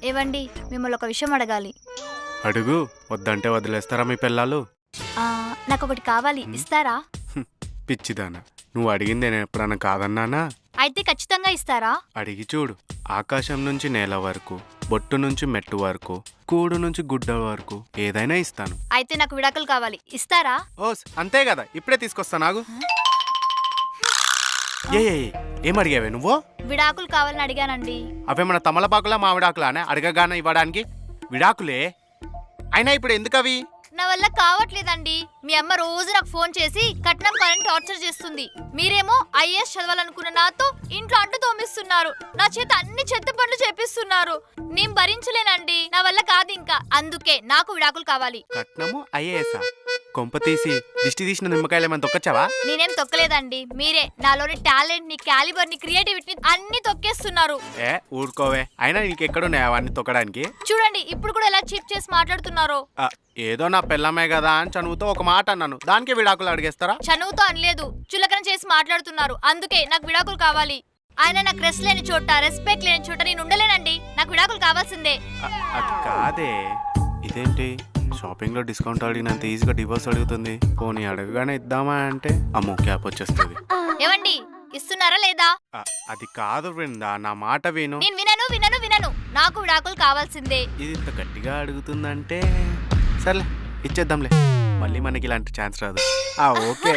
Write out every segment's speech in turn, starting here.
ఏవండి, మిమ్మల్ని ఒక విషయం అడగాలి. అడుగు. వద్దంటే వదిలేస్తారా మీ పిల్లలు? నాకు ఒకటి కావాలి, ఇస్తారా? పిచ్చిదానా, నువ్వు అడిగింది నేను ఎప్పుడన్నా కాదన్నానా? అయితే ఖచ్చితంగా ఇస్తారా? అడిగి చూడు. ఆకాశం నుంచి నేల వరకు, బొట్టు నుంచి మెట్టు వరకు, కూడు నుంచి గుడ్డ వరకు ఏదైనా ఇస్తాను. అయితే నాకు విడాకులు కావాలి, ఇస్తారా? ఓస్ అంతే కదా, ఇప్పుడే తీసుకొస్తా. నాగు ఏం అడిగావే నువ్వు? విడాకులు కావాలని అడిగానండి. అవేమన్నా తమలపాకులా మామిడాకులానే అడగగానే ఇవ్వడానికి? విడాకులే అయినా ఇప్పుడు ఎందుకు అవి? నా వల్ల కావట్లేదండి. మీ అమ్మ రోజు నాకు ఫోన్ చేసి కట్నం కావాలని టార్చర్ చేస్తుంది. మీరేమో ఐఏఎస్ చదవాలనుకున్న నాతో ఇంట్లో అంటు తోమిస్తున్నారు. నా చేత అన్ని చెత్త పనులు చేపిస్తున్నారు. నేను భరించలేనండి, నా వల్ల కాదు ఇంకా. అందుకే నాకు విడాకులు కావాలి. కట్నము ఐఏఎస్ కొంప తీసి దిష్టి తీసిన నిమ్మకాయలు ఏమైనా తొక్కచ్చావా? నేనేం తొక్కలేదండి, మీరే నాలోని టాలెంట్ ని, క్యాలిబర్ ని, క్రియేటివిటీని అన్ని తొక్కేస్తున్నారు. ఊరుకోవే, అయినా నీకెక్కడున్నాయి అవన్నీ తొక్కడానికి? చూడండి ఇప్పుడు కూడా ఎలా చీప్ చేసి మాట్లాడుతున్నారో. ఏదో నా పిల్లమే కదా అని చనువుతో ఒక మాట అన్నాను, దానికి విడాకులు అడిగేస్తారా? చనువుతో అనలేదు, చులకన చేసి మాట్లాడుతున్నారు. అందుకే నాకు విడాకులు కావాలి. ఆయన నాకు రెస్ట్ లేని చోట, రెస్పెక్ట్ లేని చోట నేను ఉండలేనండి. నాకు విడాకులు కావాల్సిందే. అది కాదే. ఇదేంటి షాపింగ్ లో డిస్కౌంట్ అడిగినంత ఈజీగా డివోర్స్ అడుగుతుంది? పోనీ అడగగానే ఇద్దామా అంటే అమ్మో క్యాప్ వచ్చేస్తుంది. ఏవండి, ఇస్తున్నారా లేదా? అది కాదు బృందా, నా మాట విను. నేను వినను వినను వినను, నాకు విడాకులు కావాల్సిందే. ఇది ఇంత గట్టిగా అడుగుతుందంటే సర్లే ఇచ్చేద్దాంలే, మళ్ళీ మనకి ఇలాంటి ఛాన్స్ రాదు. ఓకే.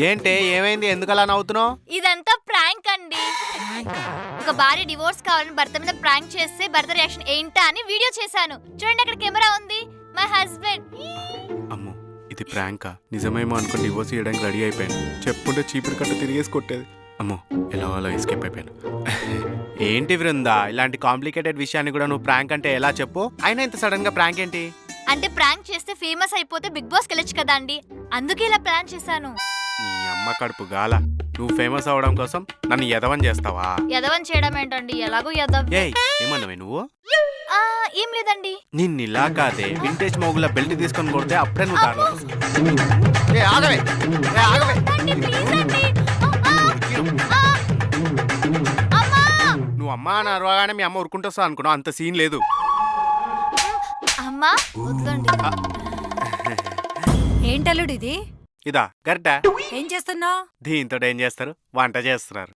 ఏంటి ఏమైంది, ఎందుకు అలా నవ్వుతున్నావు? ఇదంతా ప్రాంక్ అండి. ఒక భార్య డివోర్స్ కావాలని భర్త మీద ప్రాంక్ చేస్తే భర్త రియాక్షన్ ఏంటా అని వీడియో చేశాను. చూడండి అక్కడ కెమెరా ఉంది. My husband. అమ్మో ఇది ప్రాంకా? నిజమేమో అనుకుని డివోర్స్ చేయడానికి రెడీ అయిపోయాను. చెప్పుంటే చీపురు కట్ట తిరిగేసి కొట్టేది. అమ్మో ఎలా అలా ఎస్కేప్ అయిపోయాను. ఏంటి బృందా, ఇలాంటి కాంప్లికేటెడ్ విషయాన్ని కూడా నువ్వు ప్రాంక్ అంటే ఎలా చెప్పు? అయినా ఇంత సడన్ గా ప్రాంక్ ఏంటి? అంటే ప్రాంక్ చేస్తే ఫేమస్ అయిపోతే బిగ్ బాస్ కెళ్ళొచ్చు కదా అండి, అందుకే ఇలా ప్లాన్ చేశాను. నీ అమ్మ కడుపు గాల, నువ్వు ఫేమస్ అవడం కోసం నన్ను ఎదవని చేస్తావా? ఎదవని చేయడం ఏంటండి, ఎలాగో ఎదవ. ఏమన్నావే నువ్వు? ఏం లేదండి. నిన్నిలా కాదే, వింటేజ్ మోగుల బెల్ట్ తీసుకొని కొడితే అప్పుడే నువ్వు దారిలో. నువ్వు అమ్మ అని అరవగానే మీ అమ్మ ఊరుకుంటా అనుకున్నావు, అంత సీన్ లేదు. అమ్మా వద్దండి. ఏంటల్లుడు ఇది? ఇదా గరిట? ఏం చేస్తున్నావు? దీంతో ఏం చేస్తారు, వంట చేస్తున్నారు.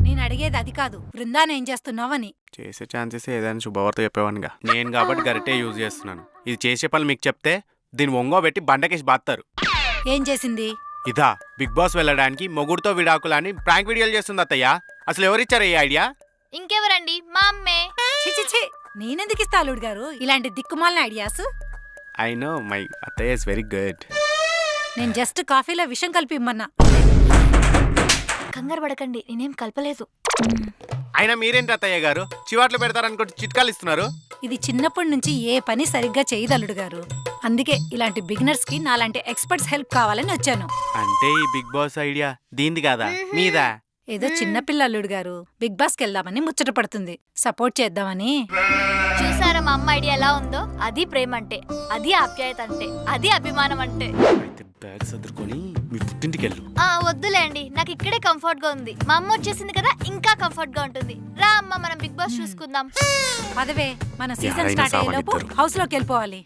నేను అడిగేది అది కాదు, బృందాన్ని ఏం చేస్తున్నావని. చేసే ఛాన్సెస్ ఏదైనా శుభవార్త చెప్పేవానుగా. నేను కాబట్టి గరిటే యూజ్ చేస్తున్నాను. ఇది చేసే పని మీకు చెప్తే దీన్ని ఒంగోబెట్టి బండకేసి బాస్తారు. ఏం చేసింది? ఇదా బిగ్ బాస్ వెళ్ళడానికి మొగుడుతో విడాకులని ప్రాంక్ వీడియోలు చేస్తుంది అత్తయ్య. అసలు ఎవరిచ్చారు ఈ ఐడియా? ఇంకెవరండి, మా అమ్మే. చిచిచి, నేనెందుకు ఇస్తా అల్లుడు గారు ఇలాంటి దిక్కుమాలిన ఐడియాస్? ఐ నో మై అత్తయ్య ఇస్ వెరీ గుడ్. నేను జస్ట్ కాఫీలో విషం కలిపి ఇమ్మన్నా. కంగారు పడకండి, నేనేం కలపలేదు. అయినా మీరేంటి అత్తయ్య గారు చివాట్లు పెడతారనుకుంటే చిట్కాలు ఇస్తున్నారు? ఇది చిన్నప్పటి నుంచి ఏ పని సరిగ్గా చేయదు అల్లుడు గారు. అందుకే ఇలాంటి బిగినర్స్ కి నాలాంటి ఎక్స్పర్ట్స్ హెల్ప్ కావాలని వచ్చాను. అంటే ఈ బిగ్ బాస్ ఐడియా దీంది కాదా మీదా? ఏదో చిన్నపిల్ల అల్లుడు గారు బిగ్ బాస్ కి వెళ్దామని ముచ్చట పడుతుంది, సపోర్ట్ చేద్దామని. చూసారా మా అమ్మ ఐడియా ఎలా ఉందో? అది ప్రేమ అంటే, అది ఆప్యాయత అంటే, అది అభిమానం అంటే. అయితే బ్యాగ్ సర్దుకొని మీ పుట్టింటికి వెళ్ళు. వద్దులేండి, నాకు ఇక్కడే కంఫర్ట్ గా ఉంది. మా అమ్మ వచ్చేసింది కదా, ఇంకా కంఫర్ట్ గా ఉంటుంది. రా అమ్మ, మనం బిగ్ బాస్ చూసుకుందాం. పదవే, మన సీజన్ స్టార్ట్ అయ్యేలోపు హౌస్ లోకి వెళ్ళిపోవాలి.